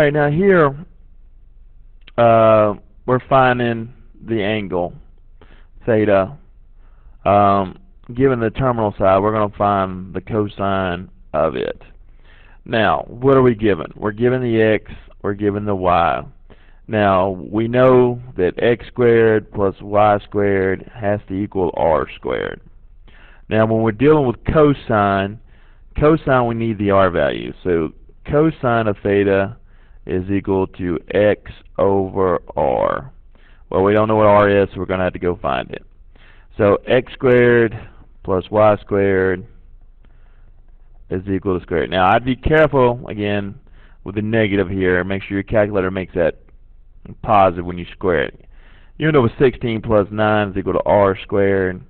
All right, now here we're finding the angle theta. Given the terminal side, we're going to find the cosine of it. Now, what are we given? We're given the x, we're given the y. Now, we know that x squared plus y squared has to equal r squared. Now, when we're dealing with cosine we need the r value. So, cosine of theta is equal to x over r. Well, we don't know what r is, so we're going to have to go find it. So, x squared plus y squared is equal to square root. Now, I'd be careful, again, with the negative here. Make sure your calculator makes that positive when you square it. You end up with 16 plus 9 is equal to r squared.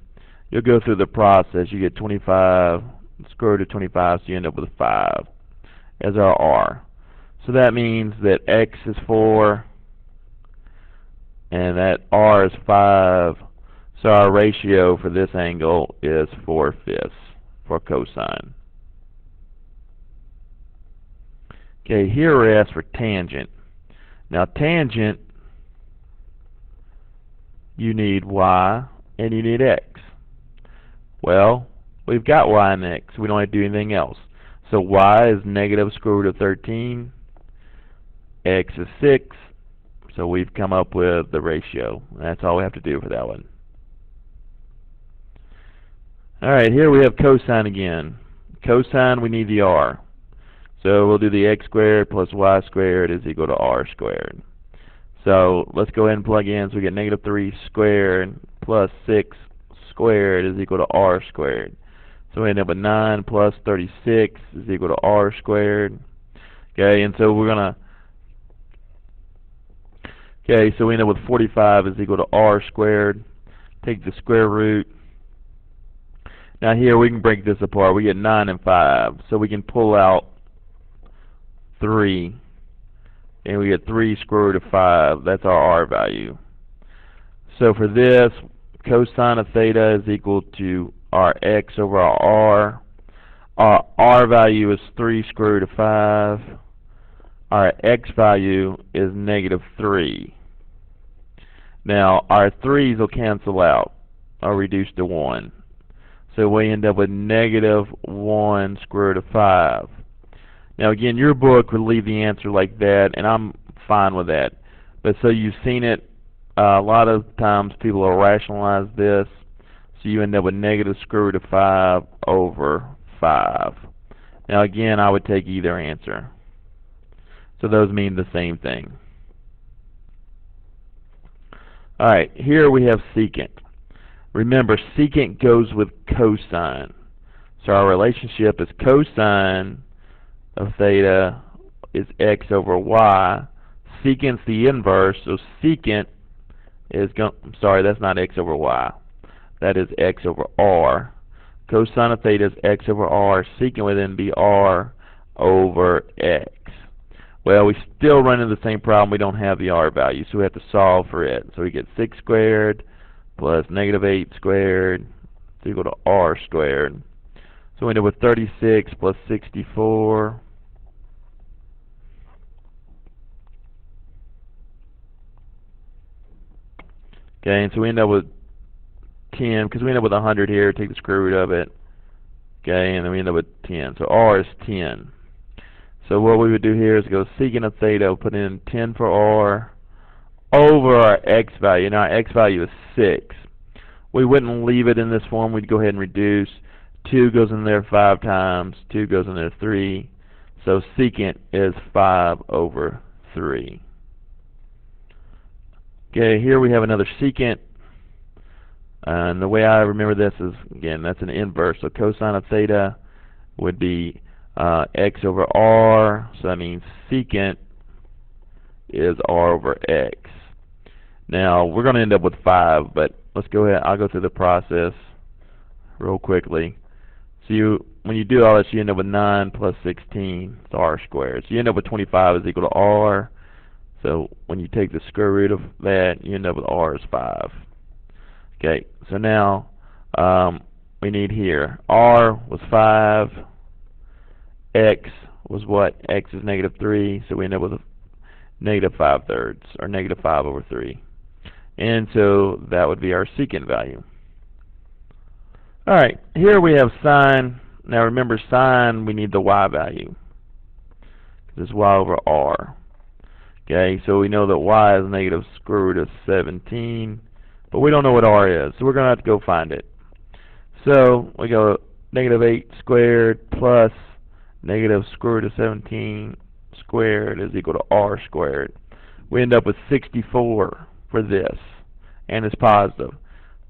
You'll go through the process. You get 25, square root of 25, so you end up with 5 as our r. So that means that x is 4, and that r is 5. So our ratio for this angle is 4/5 for cosine. Okay, here we're asked for tangent. Now tangent, you need y and you need x. Well, we've got y and x. We don't have to do anything else. So y is negative square root of 13. X is 6. So we've come up with the ratio. That's all we have to do for that one. Alright, here we have cosine again. Cosine, we need the r. So we'll do the x squared plus y squared is equal to r squared. So let's go ahead and plug in. So we get negative 3 squared plus 6 squared is equal to r squared. So we end up with 9 plus 36 is equal to r squared. Okay, and so we're going to, okay, so we end up with 45 is equal to r squared. Take the square root. Now here we can break this apart. We get 9 and 5. So we can pull out 3. And we get 3 square root of 5. That's our r value. So for this, cosine of theta is equal to our x over our r. Our r value is 3 square root of 5. Our x value is negative 3. Now our 3's will cancel out or reduce to 1. So we end up with negative 1 square root of 5. Now again, your book would leave the answer like that, and I'm fine with that. But so you've seen it, a lot of times people will rationalize this, so you end up with negative square root of 5 over 5. Now again, I would take either answer. So those mean the same thing. Alright, here we have secant. Remember, secant goes with cosine. So our relationship is cosine of theta is x over y. Secant's the inverse, so secant is going, I'm sorry, that's not x over y. That is x over r. Cosine of theta is x over r. Secant would then be r over x. Well, we still run into the same problem. We don't have the r value, so we have to solve for it. So we get 6 squared plus negative 8 squared is equal to r squared. So we end up with 36 plus 64. Okay, and so we end up with 10, because we end up with 100 here, take the square root of it. Okay, and then we end up with 10. So r is 10. So what we would do here is go secant of theta, we'll put in 10 for r, over our x value. Now our x value is 6. We wouldn't leave it in this form. We'd go ahead and reduce. 2 goes in there 5 times. 2 goes in there 3. So secant is 5 over 3. Okay, here we have another secant. And the way I remember this is, again, that's an inverse. So cosine of theta would be x over r. So that means secant is r over x. Now, we're going to end up with 5, but let's go ahead. I'll go through the process real quickly. So when you do all this, you end up with 9 plus 16, it's r squared. So you end up with 25 is equal to r. So when you take the square root of that, you end up with r is 5. Okay, so now we need here. R was 5. X was what? X is negative 3. So we end up with negative 5/3, or negative 5/3. And so that would be our secant value. Alright, here we have sine. Now remember, sine, we need the y value. This is y over r. Okay, so we know that y is negative square root of 17, but we don't know what r is, so we're going to have to go find it. So we go negative 8 squared plus negative square root of 17 squared is equal to r squared. We end up with 64 for this, and it's positive.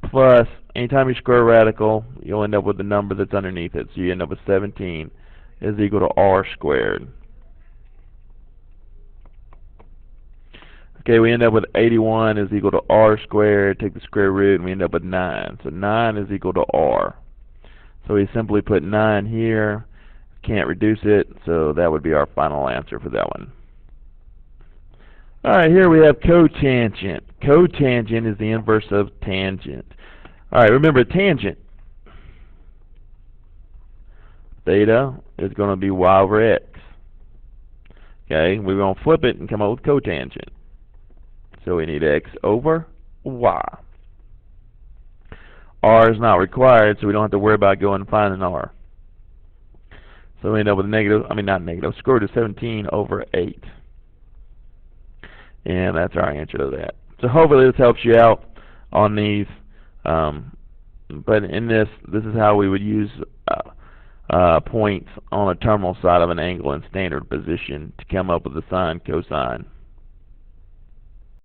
Plus, anytime you square a radical, you'll end up with the number that's underneath it, so you end up with 17 is equal to r squared. Okay, we end up with 81 is equal to r squared, take the square root, and we end up with 9. So 9 is equal to r. So we simply put 9 here, can't reduce it, so that would be our final answer for that one. Alright, here we have cotangent. Cotangent is the inverse of tangent. Alright, remember tangent. Theta is going to be y over x. Okay, we're going to flip it and come up with cotangent. So we need x over y. R is not required, so we don't have to worry about going and finding r. So we end up with square root of 17 over 8. And that's our answer to that. So hopefully this helps you out on these. But in this is how we would use points on a terminal side of an angle in standard position to come up with the sine, cosine.